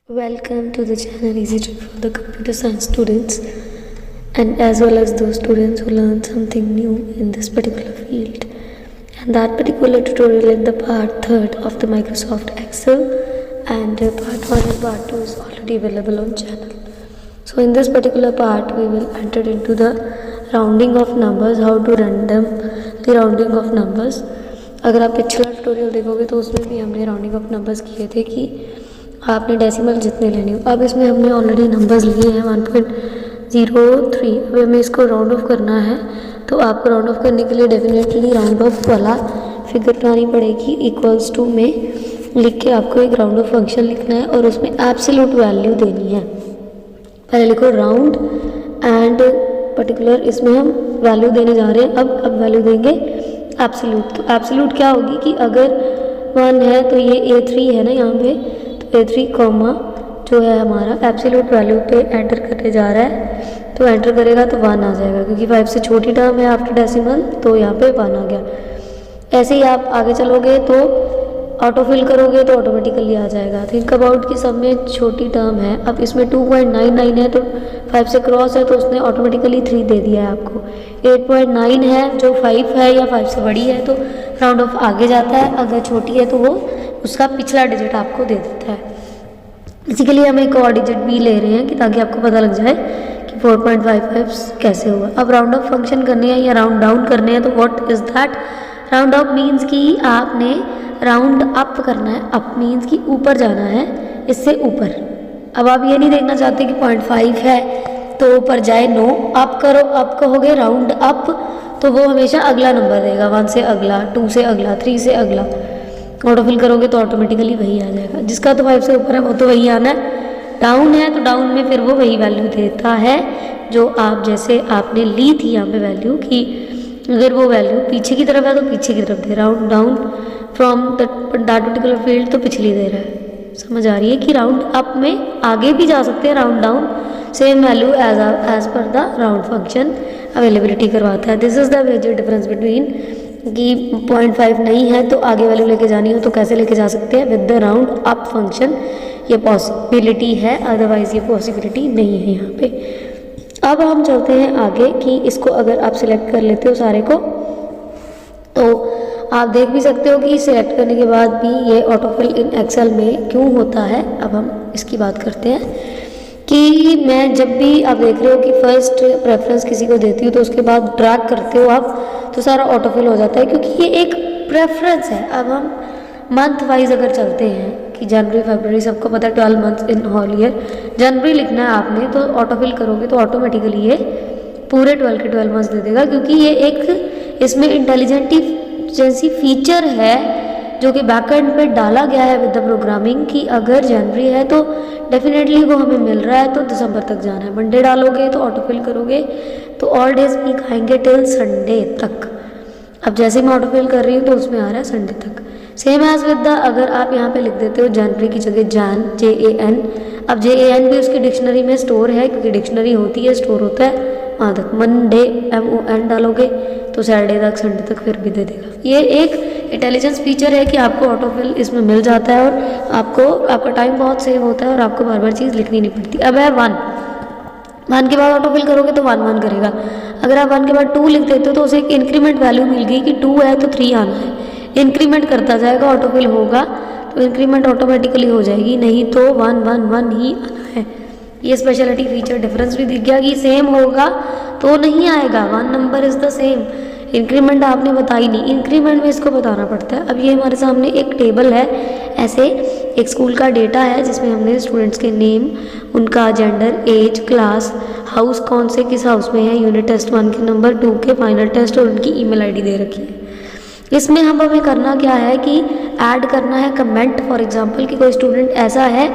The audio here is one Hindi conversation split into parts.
Welcome to the channel Easy Trick for the computer science students and as well as those students who learn something new in this particular field. And that particular tutorial in the part 3rd of the Microsoft Excel and part 1 and part 2 is already available on channel. So in this particular part we will enter into the rounding of numbers, how to run them, the rounding of numbers. अगर आप पिछला ट्यूटोरियल देखोगे तो उसमें भी हमने राउंडिंग ऑफ नंबर्स किए थे कि आपने डेसिमल जितने लेने हो। अब इसमें हमने ऑलरेडी नंबर्स लिए हैं 1.03। अब हमें इसको राउंड ऑफ करना है, तो आपको राउंड ऑफ करने के लिए डेफिनेटली राउंड ऑफ वाला फिगर बनानी पड़ेगी। इक्वल्स टू में लिख के आपको एक राउंड ऑफ फंक्शन लिखना है और उसमें एब्सोल्यूट वैल्यू देनी है। पहले लिखो राउंड एंड पर्टिकुलर, इसमें हम वैल्यू देने जा रहे हैं। अब वैल्यू देंगे एब्सोल्यूट। तो एब्सोल्यूट क्या होगी कि अगर 1 है तो ये A3 है ना यहाँ पे, तो A3 कॉमा जो है हमारा एब्सोल्यूट वैल्यू पे एंटर करने जा रहा है, तो एंटर करेगा तो 1 आ जाएगा क्योंकि 5 से छोटी टर्म है आफ्टर डेसिमल, तो यहाँ पे 1 आ गया। ऐसे ही आप आगे चलोगे तो ऑटो फिल करोगे तो ऑटोमेटिकली आ जाएगा। थिंक अबाउट कि सब में छोटी टर्म है। अब इसमें 2.99 है तो 5 से क्रॉस है तो उसने ऑटोमेटिकली 3 दे दिया है आपको। 8.9 है जो 5 है या 5 से बड़ी है तो राउंड ऑफ आगे जाता है, अगर छोटी है तो वो उसका पिछला डिजिट आपको दे देता है। इसी के लिए हम एक और डिजिट भी ले रहे हैं कि ताकि आपको पता लग जाए कि 4.55 कैसे हुआ। अब राउंड ऑफ फंक्शन करने हैं या राउंड डाउन करने हैं, तो what is that? Round of means कि आपने राउंड अप करना है। अप मीन्स कि ऊपर जाना है, इससे ऊपर। अब आप ये नहीं देखना चाहते कि 0.5 है तो ऊपर जाए, नो। अप करो, अप कहोगे राउंड अप तो वो हमेशा अगला नंबर देगा, 1 से अगला, 2 से अगला, 3 से अगला। ऑटो फिल करोगे तो ऑटोमेटिकली वही आ जाएगा। जिसका तो 5 से ऊपर है वो तो वही आना है। डाउन है तो डाउन में फिर वो वही वैल्यू देता है जो आप जैसे आपने ली थी यहाँ पे वैल्यू, कि अगर वो वैल्यू पीछे की तरफ है तो पीछे की तरफ दे रहा है। Down from that particular field तो पिछली दे रहा है। समझ आ रही है कि राउंड अप में आगे भी जा सकते हैं, round down same value as per the round function availability करवाता है। This is the major difference between कि 0.5 नहीं है तो आगे वैल्यू लेके जानी हो तो कैसे लेके जा सकते हैं, with the round up function. ये पॉसिबिलिटी है, अदरवाइज ये पॉसिबिलिटी नहीं है यहाँ पे। अब हम चलते हैं आगे कि इसको अगर आप सिलेक्ट कर लेते हो सारे को तो आप देख भी सकते हो कि सिलेक्ट करने के बाद भी ये ऑटोफिल इन एक्सेल में क्यों होता है। अब हम इसकी बात करते हैं कि मैं जब भी आप देख रहे हो कि फर्स्ट प्रेफरेंस किसी को देती हूँ तो उसके बाद ड्रैग करते हो आप तो सारा ऑटोफिल हो जाता है, क्योंकि ये एक प्रेफरेंस है। अब हम मंथ वाइज अगर चलते हैं कि जनवरी फरवरी, सबको पता है 12 मंथ्स इन होल ईयर, जनवरी लिखना है आपने तो ऑटोफिल करोगे तो ऑटोमेटिकली ये पूरे 12 के 12 मंथ्स दे देगा, क्योंकि ये एक इसमें इंटेलिजेंसी फीचर है जो कि बैकएंड पे डाला गया है विद द प्रोग्रामिंग कि अगर जनवरी है तो डेफिनेटली वो हमें मिल रहा है तो दिसंबर तक जाना है। मंडे डालोगे तो ऑटोफिल करोगे तो ऑल डेज वीक आएंगे टिल संडे तक। अब जैसे मैं ऑटोफिल कर रही हूँ तो उसमें आ रहा है संडे तक। सेम एज विद द, अगर आप यहाँ पे लिख देते हो जनवरी की जगह जैन, JAN। अब JAN भी उसकी डिक्शनरी में स्टोर है, क्योंकि डिक्शनरी होती है, स्टोर होता है वहाँ तक। मंडे MON डालोगे तो सैटरडे तक, संडे तक फिर भी दे देगा। ये एक इंटेलिजेंस फीचर है कि आपको ऑटोफिल इसमें मिल जाता है और आपका टाइम बहुत सेव होता है और आपको बार बार चीज़ लिखनी नहीं पड़ती। अब है 1 के बाद ऑटोफिल करोगे तो 1 करेगा। अगर आप 1 के बाद 2 लिख देते हो तो उसे एक इंक्रीमेंट वैल्यू मिल गई कि 2 है तो 3 आना है। इंक्रीमेंट करता जाएगा, ऑटोफिल होगा तो इंक्रीमेंट ऑटोमेटिकली हो जाएगी, नहीं तो 1 1 1 ही आना है। ये स्पेशलिटी फीचर डिफरेंस भी दिख गया कि सेम होगा तो नहीं आएगा, 1 number is the same. Increment आपने बताई नहीं, इंक्रीमेंट में इसको बताना पड़ता है। अब ये हमारे सामने एक टेबल है, ऐसे एक स्कूल का डेटा है जिसमें हमने स्टूडेंट्स के नेम, उनका जेंडर, एज, क्लास, हाउस कौन से किस हाउस में है, यूनिट टेस्ट 1 के नंबर, 2 के फाइनल टेस्ट और उनकी ईमेल आईडी दे रखी है। इसमें हम हमें करना क्या है कि ऐड करना है कमेंट। फॉर एग्जांपल कि कोई स्टूडेंट ऐसा है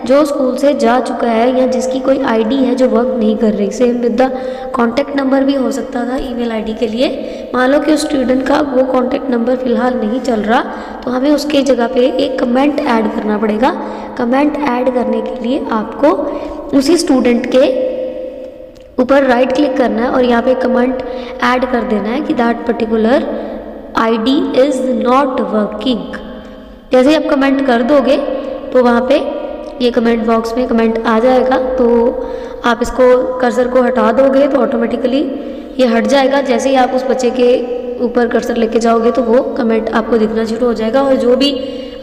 जो स्कूल से जा चुका है या जिसकी कोई आईडी है जो वर्क नहीं कर रही। Same with the contact number भी हो सकता था ईमेल आईडी के लिए। मान लो कि उस स्टूडेंट का वो कॉन्टैक्ट नंबर फिलहाल नहीं चल रहा तो हमें उसके जगह पे एक कमेंट ऐड करना पड़ेगा। कमेंट ऐड करने के लिए आपको उसी स्टूडेंट के ऊपर राइट क्लिक करना है और यहाँ पे कमेंट ऐड कर देना है कि that particular ID is not working. जैसे ही आप कमेंट कर दोगे तो वहाँ पे ये कमेंट बॉक्स में कमेंट आ जाएगा, तो आप इसको कर्सर को हटा दोगे तो ऑटोमेटिकली ये हट जाएगा। जैसे ही आप उस बच्चे के ऊपर कर्सर लेके जाओगे तो वो कमेंट आपको दिखना शुरू हो जाएगा, और जो भी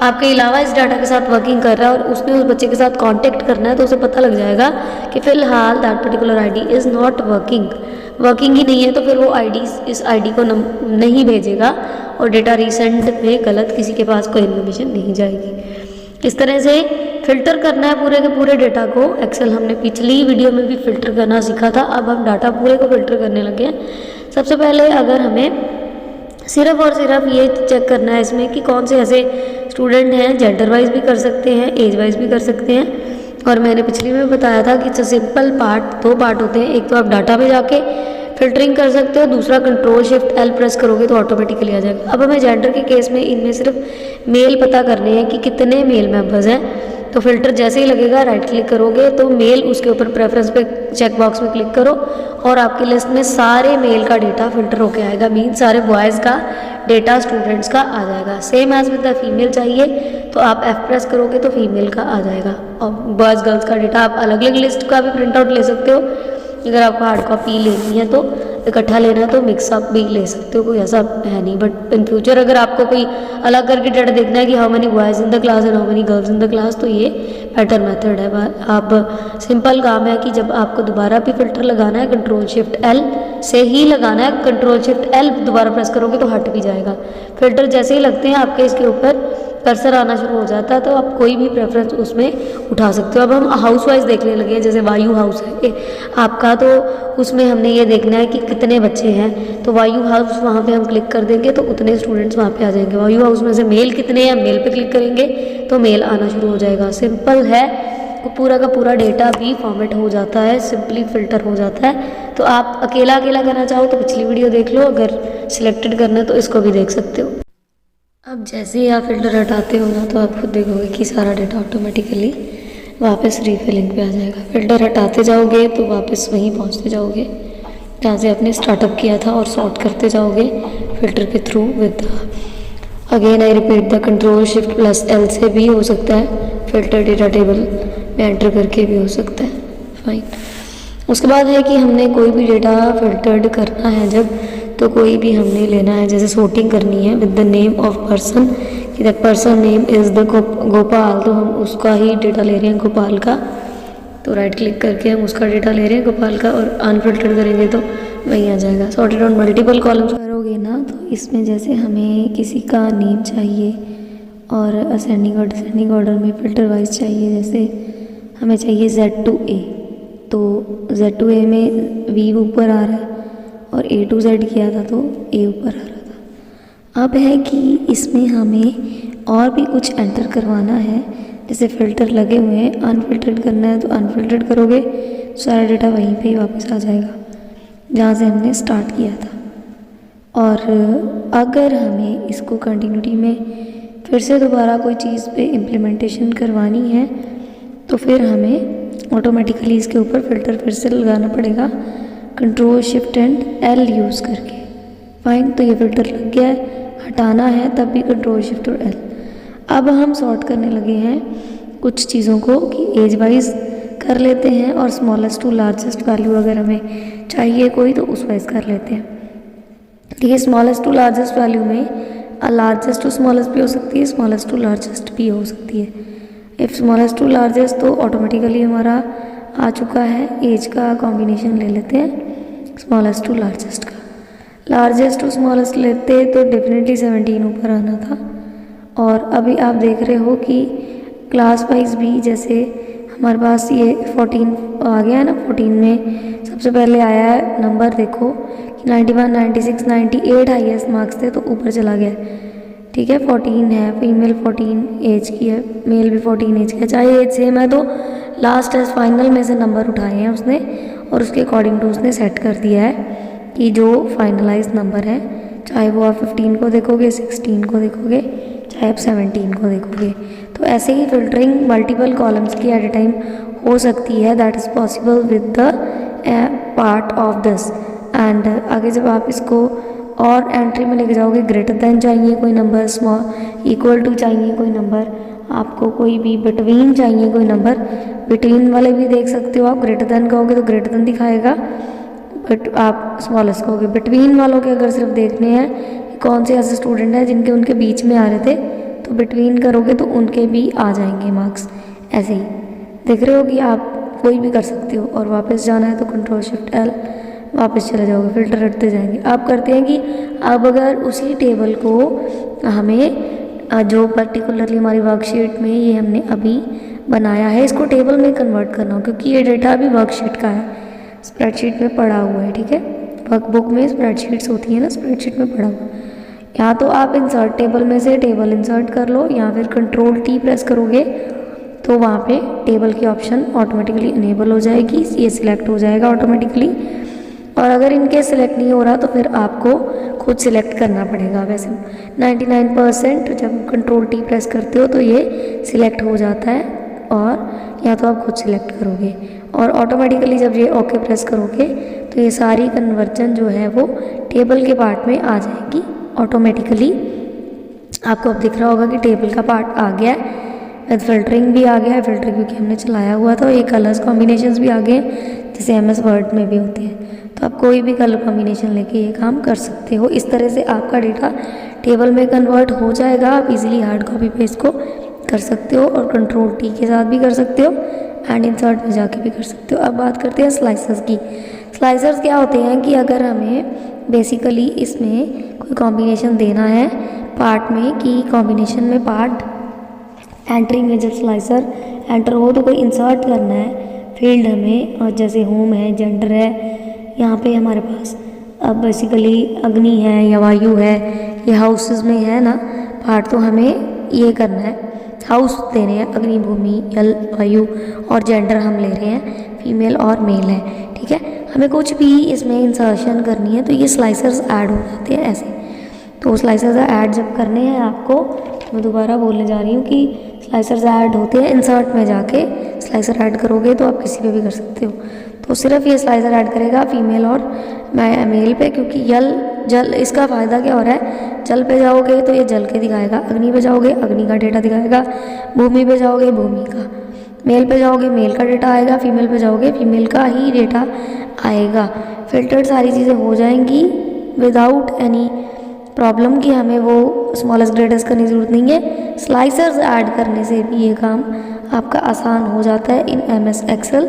आपके अलावा इस डाटा के साथ वर्किंग कर रहा है और उसने उस बच्चे के साथ कांटेक्ट करना है तो उसे पता लग जाएगा कि फ़िलहाल that particular ID is not working ही नहीं है, तो फिर वो आईडी इस आईडी को नहीं भेजेगा और डेटा रिसेंट में गलत किसी के पास कोई इन्फॉर्मेशन नहीं जाएगी। इस तरह से फ़िल्टर करना है पूरे के पूरे डेटा को। एक्सेल हमने पिछली वीडियो में भी फ़िल्टर करना सीखा था, अब हम डाटा पूरे को फ़िल्टर करने लगे हैं। सबसे पहले अगर हमें सिर्फ और सिर्फ ये चेक करना है इसमें कि कौन से ऐसे स्टूडेंट हैं, जेंडर वाइज भी कर सकते हैं, एज वाइज भी कर सकते हैं। और मैंने पिछली में बताया था कि सिंपल पार्ट 2 पार्ट होते हैं। एक तो आप डाटा पे जाके फिल्टरिंग कर सकते हो, दूसरा कंट्रोल शिफ्ट एल प्रेस करोगे तो ऑटोमेटिकली आ जाएगा। अब हमें जेंडर के केस में इनमें सिर्फ मेल पता करने हैं कि कितने मेल मेंबर्स हैं। तो फिल्टर जैसे ही लगेगा राइट क्लिक करोगे तो मेल, उसके ऊपर प्रेफरेंस पे चेक बॉक्स में क्लिक करो और आपकी लिस्ट में सारे मेल का डेटा फिल्टर होके आएगा। मीन सारे बॉयज़ का डेटा स्टूडेंट्स का आ जाएगा। Same as with the female चाहिए तो आप F प्रेस करोगे तो फीमेल का आ जाएगा। और बॉयज़ गर्ल्स का डेटा आप अलग अलग लिस्ट का भी प्रिंट आउट ले सकते हो। अगर आपको हार्ड कॉपी लेनी है तो इकट्ठा लेना है तो मिक्सअप भी ले सकते हो, कोई ऐसा है नहीं। बट इन फ्यूचर अगर आपको कोई अलग करके डाटा देखना है कि how many boys in the class and how many girls in the class, तो ये बेटर मेथड है। आप सिंपल काम है कि जब आपको दोबारा भी फिल्टर लगाना है कंट्रोल शिफ्ट एल से ही लगाना है। कंट्रोल शिफ्ट एल दोबारा प्रेस करोगे तो हट भी जाएगा। फिल्टर जैसे ही लगते हैं आपके इसके ऊपर कर्सर आना शुरू हो जाता है तो आप कोई भी प्रेफरेंस उसमें उठा सकते हो। अब हम हाउस वाइज देखने लगे हैं, जैसे वायु हाउस है आपका, तो उसमें हमने ये देखना है कि कितने बच्चे हैं। तो वायु हाउस वहाँ पे हम क्लिक कर देंगे तो उतने स्टूडेंट्स वहाँ पे आ जाएंगे। वायु हाउस में से मेल कितने हैं, मेल पे क्लिक करेंगे तो मेल आना शुरू हो जाएगा। सिंपल है, तो पूरा का पूरा डेटा भी फॉर्मेट हो जाता है, सिंपली फिल्टर हो जाता है। तो आप अकेला करना चाहो तो पिछली वीडियो देख लो, अगर सिलेक्टेड करना है तो इसको भी देख सकते हो। अब जैसे ही आप फिल्टर हटाते हो ना तो आप खुद देखोगे कि सारा डेटा ऑटोमेटिकली वापस रीफिलिंग पे आ जाएगा। फिल्टर हटाते जाओगे तो वापस वहीं पहुंचते जाओगे जहाँ से आपने स्टार्टअप किया था और सॉर्ट करते जाओगे फिल्टर के through with again I repeat the control shift plus L से भी हो सकता है, फिल्टर डेटा टेबल में एंटर करके भी हो सकता है। फाइन। उसके बाद है कि हमने कोई भी डेटा फिल्टर्ड करना है जब, तो कोई भी हमने लेना है, जैसे सॉर्टिंग करनी है with the name of person, कि that person name is the Gopal, तो हम उसका ही डेटा ले रहे हैं गोपाल का। तो राइट क्लिक करके हम उसका डेटा ले रहे हैं गोपाल का और अनफिल्टर करेंगे तो वही आ जाएगा। सॉर्टेड ऑन मल्टीपल कॉलम्स करोगे ना तो इसमें जैसे हमें किसी का नेम चाहिए और असेंडिंग और डिसेंडिंग ऑर्डर में फिल्टर वाइज चाहिए। जैसे हमें चाहिए Z to A, तो Z to A में V ऊपर आ रहा है और A to Z किया था तो A ऊपर आ रहा था। अब है कि इसमें हमें और भी कुछ एंटर करवाना है, जैसे फ़िल्टर लगे हुए हैं, अनफिल्टर्ड करना है तो अनफिल्टर्ड करोगे सारा डेटा वहीं पे ही वापस आ जाएगा जहाँ से हमने स्टार्ट किया था। और अगर हमें इसको कंटिन्यूटी में फिर से दोबारा कोई चीज़ पे इम्प्लीमेंटेशन करवानी है तो फिर हमें ऑटोमेटिकली इसके ऊपर फ़िल्टर फिर से लगाना पड़ेगा control shift and L use करके। फाइन, तो ये फ़िल्टर लग गया है, हटाना है तब भी कंट्रोल शिफ्ट और एल। अब हम सॉर्ट करने लगे हैं कुछ चीज़ों को कि एज वाइज कर लेते हैं और स्मॉलेस्ट टू लार्जेस्ट वैल्यू अगर हमें चाहिए कोई तो उस वाइज कर लेते हैं। ठीक है, स्मॉलेस्ट टू लार्जेस्ट वैल्यू में लार्जेस्ट टू स्मॉलेस्ट भी हो सकती है, स्मॉलेस्ट टू लार्जेस्ट भी हो सकती है। इफ़ स्मॉलेस्ट टू लार्जेस्ट तो ऑटोमेटिकली हमारा आ चुका है, एज का कॉम्बिनेशन ले लेते हैं स्मॉलेस्ट टू लार्जेस्ट का। लार्जेस्ट टू स्मॉलेस्ट लेते तो डेफिनेटली 17 ऊपर आना था। और अभी आप देख रहे हो कि क्लास वाइज भी जैसे हमारे पास ये 14 आ गया है ना, 14 में सबसे पहले आया है नंबर, देखो कि 91, 96, 98 हाईएस्ट मार्क्स थे तो ऊपर चला गया। ठीक है, 14 है, फीमेल 14 एज की है, मेल भी 14 एज का है। चाहे एज सेम है तो लास्ट एज फाइनल में से नंबर उठाए हैं उसने और उसके अकॉर्डिंग टू उसने सेट कर दिया है कि जो फाइनलाइज नंबर है, चाहे वो आप 15 को देखोगे, 16 को देखोगे, चाहे आप 17 को देखोगे। तो ऐसे ही फिल्टरिंग मल्टीपल कॉलम्स की एट ए टाइम हो सकती है, that is possible with the part of this. And आगे जब आप इसको और एंट्री में लेके जाओगे, ग्रेटर देन चाहिए कोई नंबर, स्मॉल इक्वल टू चाहिए कोई नंबर, आपको कोई भी बिटवीन चाहिए कोई नंबर, बिटवीन वाले भी देख सकते हो आप। ग्रेटर देन कहोगे तो ग्रेटर देन दिखाएगा, बट आप स्मॉलेस्ट कहोगे। बिटवीन वालों के अगर सिर्फ देखने हैं कौन से ऐसे स्टूडेंट हैं जिनके उनके बीच में आ रहे थे, तो बिटवीन करोगे तो उनके भी आ जाएंगे मार्क्स। ऐसे ही देख रहे हो कि आप कोई भी कर सकते हो। और वापस जाना है तो कंट्रोल शिफ्ट एल, वापस चले जाओगे, फिल्टर हटते जाएंगे। आप करते हैं कि अब अगर उसी टेबल को हमें जो पर्टिकुलरली हमारी वर्कशीट में ये हमने अभी बनाया है, इसको टेबल में कन्वर्ट करना हो, क्योंकि ये डेटा अभी वर्कशीट का है, स्प्रेडशीट में पड़ा हुआ है। ठीक है, वर्कबुक में स्प्रेडशीट्स होती है ना, स्प्रेडशीट में पड़ा हुआ। या तो आप इंसर्ट टेबल में से टेबल इंसर्ट कर लो, या फिर कंट्रोल टी प्रेस करोगे तो वहाँ पे टेबल की ऑप्शन ऑटोमेटिकली इनेबल हो जाएगी, ये सिलेक्ट हो जाएगा ऑटोमेटिकली। और अगर इनके सिलेक्ट नहीं हो रहा तो फिर आपको खुद सिलेक्ट करना पड़ेगा। वैसे 99% जब कंट्रोल टी प्रेस करते हो तो ये सिलेक्ट हो जाता है, और या तो आप खुद सिलेक्ट करोगे। और ऑटोमेटिकली जब ये ओके प्रेस करोगे तो ये सारी कन्वर्जन जो है वो टेबल के पार्ट में आ जाएगी ऑटोमेटिकली। आपको अब दिख रहा होगा कि टेबल का पार्ट आ गया है, विद फिल्टरिंग भी आ गया है, फिल्टर क्योंकि हमने चलाया हुआ था। ये कलर्स कॉम्बिनेशंस भी आ गए जैसे MS वर्ड में भी होते हैं, तो आप कोई भी कलर कॉम्बिनेशन लेके ये काम कर सकते हो। इस तरह से आपका डेटा टेबल में कन्वर्ट हो जाएगा। आप इजीली हार्ड कॉपी पे इसको कर सकते हो, और कंट्रोल टी के साथ भी कर सकते हो, एंड इंसर्ट में जाके भी कर सकते हो। अब बात करते हैं स्लाइसर्स की। स्लाइसर्स क्या होते हैं कि अगर हमें बेसिकली इसमें कोई कॉम्बिनेशन देना है पार्ट में, कि कॉम्बिनेशन में पार्ट एंट्री में जब स्लाइसर एंटर हो तो कोई इंसर्ट करना है फील्ड हमें, और जैसे होम है, जेंडर है, यहाँ पे हमारे पास अब बेसिकली अग्नि है या वायु है, ये हाउसेस में है ना पार्ट, तो हमें ये करना है, हाउस देने हैं, अग्नि, भूमि, जल, वायु, और जेंडर हम ले रहे हैं फीमेल और मेल है। ठीक है, हमें कुछ भी इसमें इंसर्शन करनी है तो ये स्लाइसर्स ऐड हो जाते हैं ऐसे। तो स्लाइसर्स ऐड जब करने हैं आपको, मैं दोबारा बोलने जा रही हूँ कि स्लाइसर्स ऐड होते हैं इंसर्ट में जाके। स्लाइसर ऐड करोगे तो आप किसी पे भी कर सकते हो, तो सिर्फ ये स्लाइसर ऐड करेगा फीमेल और मेल पे, क्योंकि जल इसका फ़ायदा क्या हो रहा है, जल पे जाओगे तो ये जल के दिखाएगा, अग्नि पे जाओगे अग्नि का डेटा दिखाएगा, भूमि पे जाओगे भूमि का, मेल पे जाओगे मेल का डेटा आएगा, फीमेल पे जाओगे फीमेल का ही डेटा आएगा। फिल्टर्ड सारी चीज़ें हो जाएंगी विदाउट एनी प्रॉब्लम कि हमें वो स्मॉलेस्ट ग्रेटेस्ट करने की ज़रूरत नहीं है। स्लाइसर्स ऐड करने से भी ये काम आपका आसान हो जाता है इन MS Excel,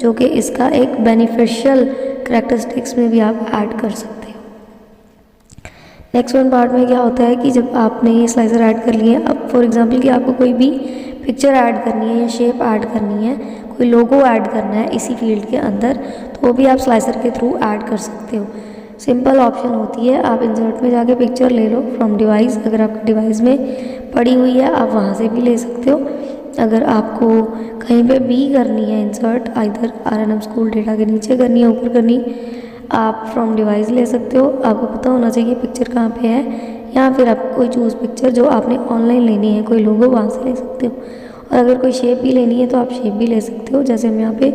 जो कि इसका एक बेनिफिशियल करैक्टरिस्टिक्स में भी आप ऐड कर सकते हो। नेक्स्ट वन पार्ट में क्या होता है कि जब आपने ये स्लाइसर ऐड कर लिए, अब फॉर एग्जांपल कि आपको कोई भी पिक्चर ऐड करनी है या शेप ऐड करनी है, कोई लोगो ऐड करना है इसी फील्ड के अंदर, तो वो भी आप स्लाइसर के थ्रू ऐड कर सकते हो। सिंपल ऑप्शन होती है, आप इंसर्ट में जाके पिक्चर ले लो फ्रॉम डिवाइस, अगर आपके डिवाइस में पड़ी हुई है आप वहाँ से भी ले सकते हो। अगर आपको कहीं पे भी करनी है insert, either RNM school data के नीचे करनी है, ऊपर करनी, आप फ्रॉम डिवाइस ले सकते हो। आपको पता होना चाहिए पिक्चर कहाँ पे है, या फिर आप कोई चूज़ पिक्चर जो आपने ऑनलाइन लेनी है, कोई लोगो वहाँ से ले सकते हो। और अगर कोई शेप भी लेनी है तो आप शेप भी ले सकते हो। जैसे मैं यहाँ पे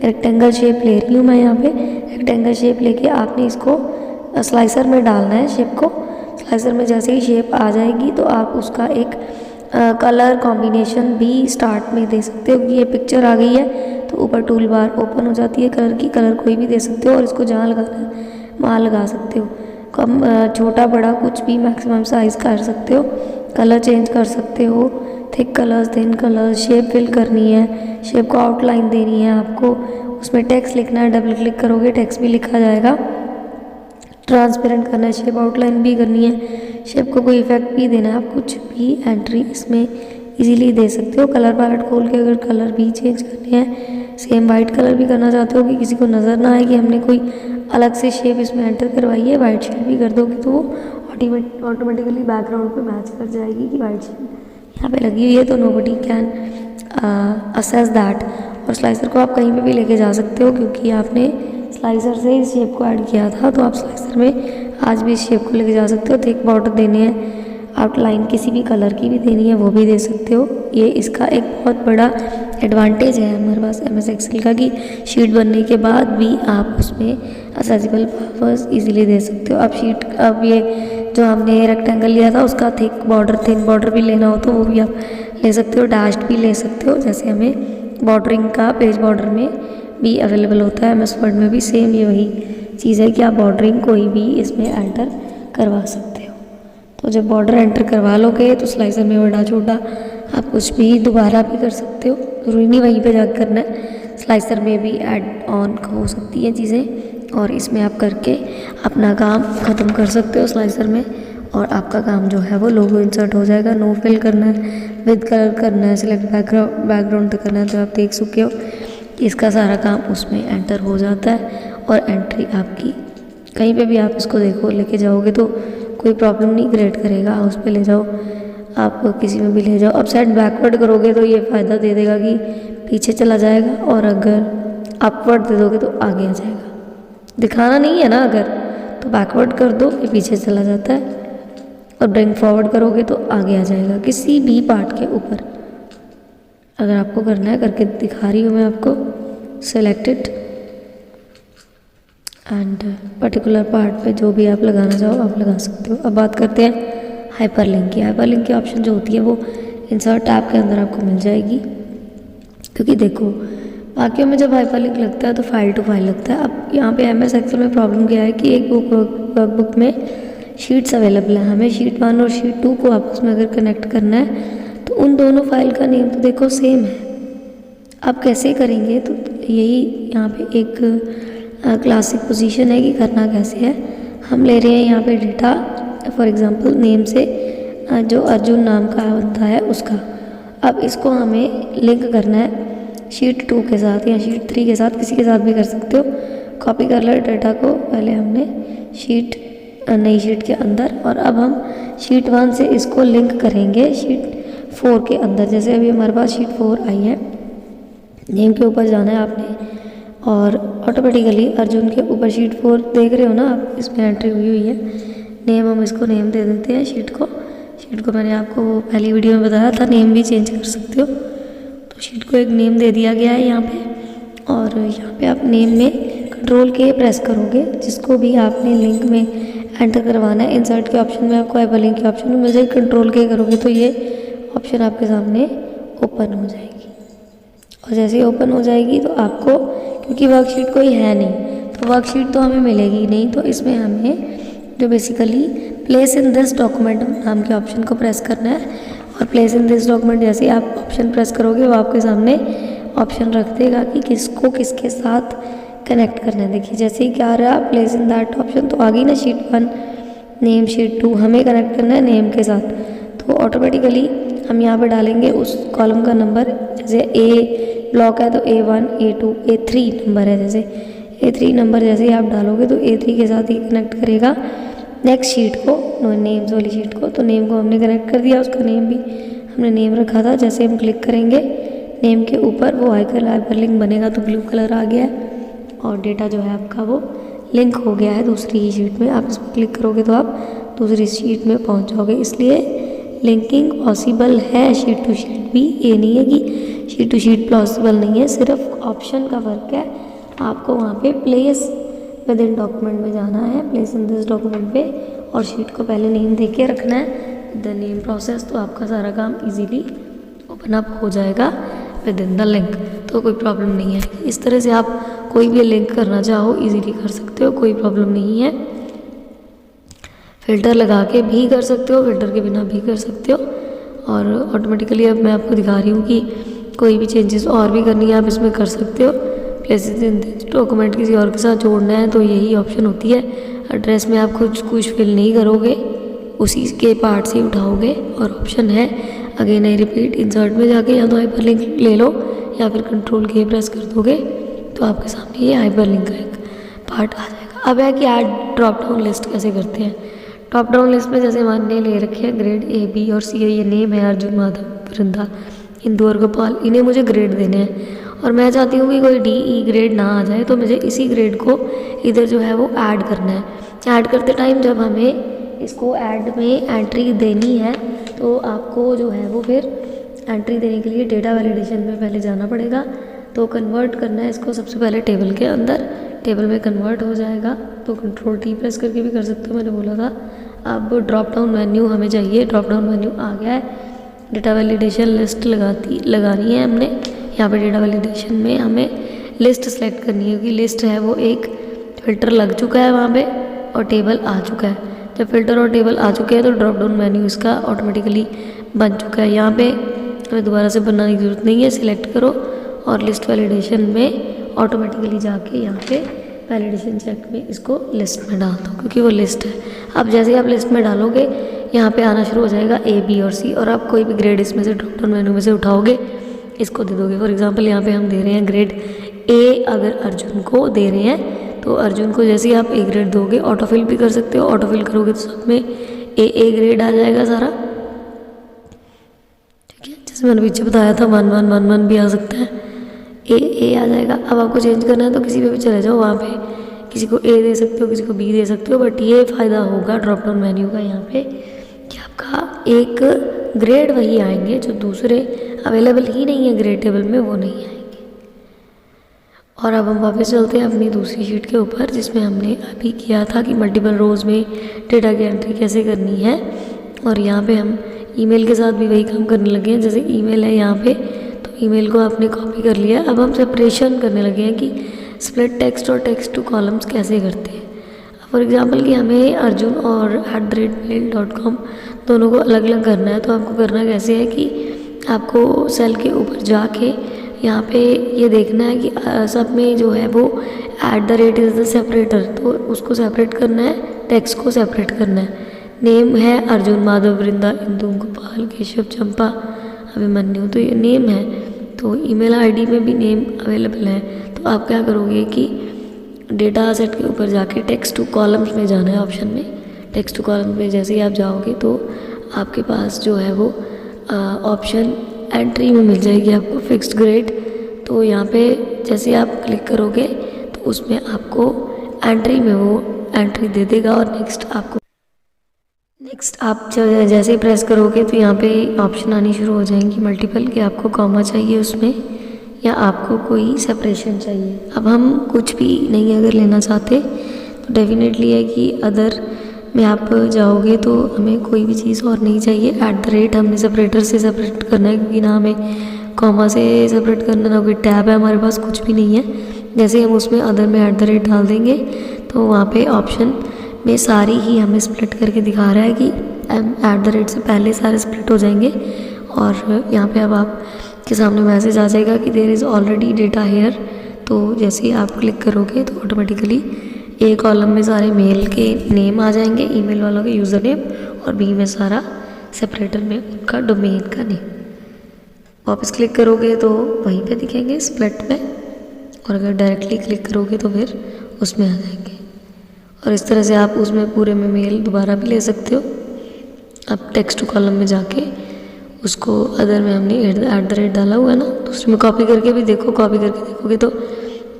रेक्टेंगल शेप ले रही हूँ, मैं यहाँ पे रेक्टेंगल शेप लेके आपने इसको स्लाइसर में डालना है शेप को। स्लाइसर में जैसे ही शेप आ जाएगी तो आप उसका एक कलर कॉम्बिनेशन भी स्टार्ट में दे सकते हो कि ये पिक्चर आ गई है तो ऊपर टूल बार ओपन हो जाती है कलर की, कलर कोई भी दे सकते हो, और इसको जहाँ लगाना है वहाँ लगा सकते हो। कम छोटा बड़ा कुछ भी मैक्सिमम साइज़ कर सकते हो, कलर चेंज कर सकते हो, thick colours, thin colours, shape fill करनी है, शेप को आउटलाइन देनी है आपको, उसमें टेक्स्ट लिखना है, डबल क्लिक करोगे टेक्स्ट भी लिखा जाएगा, ट्रांसपेरेंट करना है, शेप आउटलाइन भी करनी है, शेप को कोई इफेक्ट भी देना है, आप कुछ भी एंट्री इसमें इजीली दे सकते हो। कलर पैलेट खोल के अगर कलर भी चेंज करने हैं, सेम वाइट कलर भी करना चाहते हो कि किसी को नज़र ना आए कि हमने कोई अलग से शेप इसमें एंटर करवाई है, वाइट शेड भी कर दोगे तो वो ऑटोमेटिकली बैकग्राउंड पे मैच कर जाएगी कि वाइट शेड यहाँ पे लगी हुई है, तो नोबडी कैन असेस दैट। और स्लाइसर को आप कहीं पे भी लेके जा सकते हो, क्योंकि आपने स्लाइसर से इस शेप को ऐड किया था, तो आप स्लाइसर में आज भी इस शेप को लेके जा सकते हो। थिक बॉर्डर देने हैं, आउटलाइन किसी भी कलर की भी देनी है वो भी दे सकते हो। ये इसका एक बहुत बड़ा एडवांटेज है हमारे पास MS Excel का कि शीट बनने के बाद भी आप उसमें असेसिबल पावर्स इजीली दे सकते हो। अब ये जो हमने रेक्टेंगल लिया था उसका थिक बॉर्डर, थिन बॉर्डर भी लेना हो तो वो भी आप ले सकते हो, डैश्ड भी ले सकते हो। जैसे हमें बॉर्डरिंग का पेज बॉर्डर में भी अवेलेबल होता है, MS वर्ड में भी सेम ये वही चीज़ है कि आप बॉर्डरिंग कोई भी इसमें एंटर करवा सकते हो। तो जब बॉर्डर एंटर करवा लोगे तो स्लाइसर में बड़ा छोटा आप कुछ भी दोबारा भी कर सकते हो, ज़रूरी नहीं वहीं पे जाकर करना है। स्लाइसर में भी ऐड ऑन हो सकती हैं चीज़ें और इसमें आप करके अपना काम ख़त्म कर सकते हो स्लाइसर में, और आपका काम जो है वो लोगो इंसर्ट हो जाएगा। नो फिल करना है, विद कलर करना है, सिलेक्ट बैकग्राउंड करना है, तो आप देख सकते हो इसका सारा काम उसमें एंटर हो जाता है। और एंट्री आपकी कहीं पे भी आप इसको देखो लेके जाओगे तो कोई प्रॉब्लम नहीं क्रिएट करेगा। उस पे ले जाओ, आप किसी में भी ले जाओ। अब साइड बैकवर्ड करोगे तो ये फ़ायदा दे देगा कि पीछे चला जाएगा, और अगर अपवर्ड दे दोगे तो आगे आ जाएगा। दिखाना नहीं है ना, अगर तो बैकवर्ड कर दो ये पीछे चला जाता है, और ब्रिंग फॉरवर्ड करोगे तो आगे आ जाएगा किसी भी पार्ट के ऊपर। अगर आपको करना है करके दिखा रही हूँ मैं आपको। सेलेक्टेड एंड पर्टिकुलर पार्ट पे जो भी आप लगाना चाहो आप लगा सकते हो। अब बात करते हैं हाइपरलिंक की। हाइपरलिंक की ऑप्शन जो होती है वो इंसर्ट टैब के अंदर आपको मिल जाएगी, क्योंकि देखो बाकियों में जब हाइपरलिंक लगता है तो फाइल टू फाइल लगता है। अब यहाँ पे MS एक्सेल में प्रॉब्लम क्या है कि एक वर्कबुक में शीट्स अवेलेबल है, हमें शीट 1 और शीट 2 को आपस में अगर कनेक्ट करना है तो उन दोनों फाइल का नेम तो देखो सेम है। आप कैसे करेंगे, तो यही यहाँ पे एक क्लासिक पोजीशन है कि करना कैसे है। हम ले रहे हैं यहाँ पे डेटा फॉर एग्जांपल नेम से जो अर्जुन नाम का बंदा है उसका। अब इसको हमें लिंक करना है शीट 2 के साथ या शीट 3 के साथ, किसी के साथ भी कर सकते हो। कॉपी कर लो डेटा को, पहले हमने नई शीट के अंदर, और अब हम शीट 1 से इसको लिंक करेंगे शीट 4 के अंदर। जैसे अभी हमारे पास शीट 4 आई है, नेम के ऊपर जाना है आपने, और ऑटोमेटिकली अर्जुन के ऊपर शीट 4 देख रहे हो ना आप, इसमें एंट्री हुई है। नेम हम इसको नेम दे देते हैं शीट को मैंने आपको पहली वीडियो में बताया था, नेम भी चेंज कर सकते हो। तो शीट को एक नेम दे दिया गया है यहाँ पे, और यहाँ पे आप नेम में कंट्रोल के प्रेस करोगे, जिसको भी आपने लिंक में एंटर करवाना है। इंसर्ट के ऑप्शन में आपको हाइपरलिंक के ऑप्शन में मिल जाएगी, कंट्रोल के करोगे तो ये ऑप्शन आपके सामने ओपन हो जाएगी। और जैसे ही ओपन हो जाएगी तो आपको, क्योंकि वर्कशीट कोई है नहीं तो वर्कशीट तो हमें मिलेगी नहीं, तो इसमें हमें जो basically place in this document नाम के ऑप्शन को प्रेस करना है। और प्लेस इन दिस डॉक्यूमेंट जैसे ही आप ऑप्शन प्रेस करोगे वो आपके सामने ऑप्शन रख देगा कि किसको किसके साथ कनेक्ट करना है। देखिए जैसे ही क्या आ रहा है प्लेस इन दैट ऑप्शन, तो आ गई ना शीट 1 नेम, शीट 2 हमें कनेक्ट करना है नेम के साथ। तो ऑटोमेटिकली हम यहाँ पे डालेंगे उस कॉलम का नंबर, जैसे A ब्लॉक है तो A1 A2 A3 नंबर है, जैसे A3 नंबर जैसे ही आप डालोगे तो A3 के साथ ही कनेक्ट करेगा नेक्स्ट शीट को, नेम्स वाली शीट को। तो नेम को हमने कनेक्ट कर दिया, उसका नेम भी हमने नेम रखा था। जैसे हम क्लिक करेंगे नेम के ऊपर वो हाइपरलिंक बनेगा, तो ब्लू कलर आ गया है और डेटा जो है आपका वो लिंक हो गया है दूसरी ही शीट में। आप इस पर क्लिक करोगे तो आप दूसरी शीट में पहुंच जाओगे। इसलिए लिंकिंग पॉसिबल है शीट टू शीट भी, ये नहीं है कि शीट टू शीट पॉसिबल नहीं है, सिर्फ ऑप्शन का फ़र्क है। आपको वहाँ पे प्लेस विद इन डॉक्यूमेंट में जाना है, प्लेस इन दिस डॉक्यूमेंट पे, और शीट को पहले नेम दे के रखना है द नेम प्रोसेस, तो आपका सारा काम इजीली ओपन अप हो जाएगा विद इन द लिंक, तो कोई प्रॉब्लम नहीं है। इस तरह से आप कोई भी लिंक करना चाहो इजीली कर सकते हो, कोई प्रॉब्लम नहीं है। फ़िल्टर लगा के भी कर सकते हो, फ़िल्टर के बिना भी कर सकते हो। और ऑटोमेटिकली अब मैं आपको दिखा रही हूँ कि कोई भी चेंजेस और भी करनी है आप इसमें कर सकते हो। प्लेसेस इन डॉक्यूमेंट किसी और के साथ जोड़ना है तो यही ऑप्शन होती है। एड्रेस में आप कुछ फिल नहीं करोगे, उसी के पार्ट से उठाओगे। और ऑप्शन है अगेन आई रिपीट, इंसर्ट में जाके या तो हाइपरलिंक ले लो या फिर कंट्रोल के प्रेस कर दोगे तो आपके सामने ये हाइपरलिंक का एक पार्ट आ जाएगा। अब है कि ऐड ड्रॉप डाउन लिस्ट कैसे करते हैं। ड्रॉप डाउन लिस्ट में जैसे मैंने ले रखे हैं ग्रेड A B और C, ये नेम है अर्जुन माधव वृंदा इंदु और गोपाल, इन्हें मुझे ग्रेड देने हैं और मैं चाहती हूँ कि कोई DE ग्रेड ना आ जाए, तो मुझे इसी ग्रेड को इधर जो है वो ऐड करना है। ऐड करते टाइम जब हमें इसको ऐड में एंट्री देनी है तो आपको जो है वो फिर एंट्री देने के लिए डेटा वैलिडेशन में पहले जाना पड़ेगा। तो कन्वर्ट करना है इसको सबसे पहले टेबल के अंदर, टेबल में कन्वर्ट हो जाएगा तो कंट्रोल T प्रेस करके भी कर सकते हो, मैंने बोला था। अब ड्रॉप डाउन मेन्यू हमें चाहिए, ड्रॉप डाउन मेन्यू आ गया है। डेटा वैलिडेशन लिस्ट लगानी है हमने। यहाँ पे डेटा वैलिडेशन में हमें लिस्ट सेलेक्ट करनी है, क्योंकि लिस्ट है वो एक फ़िल्टर लग चुका है वहाँ पे और टेबल आ चुका है। जब फ़िल्टर और टेबल आ चुके हैं तो ड्रॉप डाउन मेन्यू इसका ऑटोमेटिकली बन चुका है। यहाँ पे हमें दोबारा से बनाने की ज़रूरत नहीं है, सिलेक्ट करो और लिस्ट वैलिडेशन में ऑटोमेटिकली जाके यहाँ पे वैलिडेशन चेक में इसको लिस्ट में डाल दो, क्योंकि वो लिस्ट है। अब जैसे ही आप लिस्ट में डालोगे यहाँ पे आना शुरू हो जाएगा A, B और C, और आप कोई भी ग्रेड इसमें से ड्रॉप डाउन मेन्यू में से उठाओगे, इसको दे दोगे। फॉर एग्जांपल यहाँ पे हम दे रहे हैं ग्रेड A, अगर अर्जुन को दे रहे हैं तो अर्जुन को जैसे ही आप A ग्रेड दोगे, ऑटोफिल भी कर सकते हो, ऑटोफिल करोगे तो सब में A ग्रेड आ जाएगा सारा, ठीक है। जैसे मैंने पीछे बताया था 1 1 1 1 भी आ सकता है, A आ जाएगा। अब आपको चेंज करना है तो किसी पे भी चले जाओ, वहाँ पे किसी को A दे सकते हो, किसी को B दे सकते हो, बट ये फ़ायदा होगा ड्रॉप डाउन मेन्यू का यहाँ पे कि आपका एक ग्रेड वही आएंगे जो दूसरे अवेलेबल ही नहीं है ग्रेड टेबल में, वो नहीं आएंगे। और अब हम वापस चलते हैं अपनी दूसरी शीट के ऊपर, जिसमें हमने अभी किया था कि मल्टीपल रोज़ में डेटा की एंट्री कैसे करनी है। और यहाँ पे हम ईमेल के साथ भी वही काम करने लगे हैं। जैसे ईमेल है यहाँ पे, तो ईमेल को आपने कॉपी कर लिया। अब हम सेपरेशन करने लगे हैं कि स्प्लिट टेक्स्ट और टेक्स्ट टू कॉलम्स कैसे करते हैं। फॉर एग्जांपल कि हमें अर्जुन और @mail.com दोनों को अलग अलग करना है, तो आपको करना कैसे है कि आपको सेल के ऊपर जाके यहाँ पे ये देखना है कि सब में जो है वो @ इज़ द सेपरेटर, तो उसको सेपरेट करना है, टेक्स्ट को सेपरेट करना है। नेम है अर्जुन, माधव, वृंदा, इंदु, गोपाल, केशव, चंपा, अभिमन्यु, तो ये नेम है। तो ईमेल आईडी में भी नेम अवेलेबल है। तो आप क्या करोगे कि डेटा सेट के ऊपर जाके टेक्स्ट टू कॉलम्स में जाना है, ऑप्शन में टेक्स्ट टू कॉलम्स में जैसे ही आप जाओगे तो आपके पास जो है वो ऑप्शन एंट्री में मिल जाएगी आपको फिक्स्ड ग्रेड। तो यहाँ पे जैसे आप क्लिक करोगे तो उसमें आपको एंट्री में वो एंट्री दे देगा। और नेक्स्ट आप जैसे ही प्रेस करोगे तो यहाँ पे ऑप्शन आनी शुरू हो जाएंगी मल्टीपल, कि आपको कॉमा चाहिए उसमें या आपको कोई सेपरेशन चाहिए। अब हम कुछ भी नहीं अगर लेना चाहते तो डेफिनेटली है कि अदर में आप जाओगे तो हमें कोई भी चीज़ और नहीं चाहिए। @ हमने सेपरेटर से सेपरेट करना है, क्योंकि ना हमें कॉमा से सेपरेट करना, ना कोई टैब है हमारे पास, कुछ भी नहीं है। जैसे हम उसमें अदर में @ डाल देंगे तो वहाँ पे ऑप्शन में सारी ही हमें स्प्लिट करके दिखा रहा है कि @ से पहले सारे स्प्लिट हो जाएंगे। और यहाँ पे अब आपके सामने मैसेज आ जाएगा कि there is already data here. तो जैसे ही आप क्लिक करोगे तो ऑटोमेटिकली A कॉलम में सारे मेल के नेम आ जाएंगे, ईमेल वालों के यूज़र नेम, और B में सारा सेपरेटर में उनका डोमेन का नेम। वापस क्लिक करोगे तो वहीं पे दिखेंगे स्प्लिट में, और अगर डायरेक्टली क्लिक करोगे तो फिर उसमें आ जाएंगे। और इस तरह से आप उसमें पूरे में मेल दोबारा भी ले सकते हो। अब टेक्स्ट टू कॉलम में जाके उसको अदर में हमने @ डाला हुआ है ना, तो उसमें कॉपी करके भी देखो, कॉपी करके देखोगे तो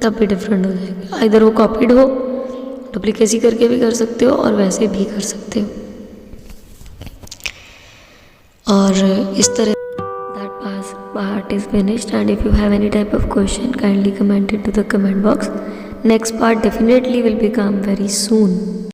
तब भी डिफरेंट हो जाएंगे। इधर वो कॉपीड हो, डुप्लीकेसी करके भी कर सकते हो और वैसे भी कर सकते हो। और इस तरह that part is finished, and if you have any type of question, kindly comment it to the comment box. Next part definitely will become very soon.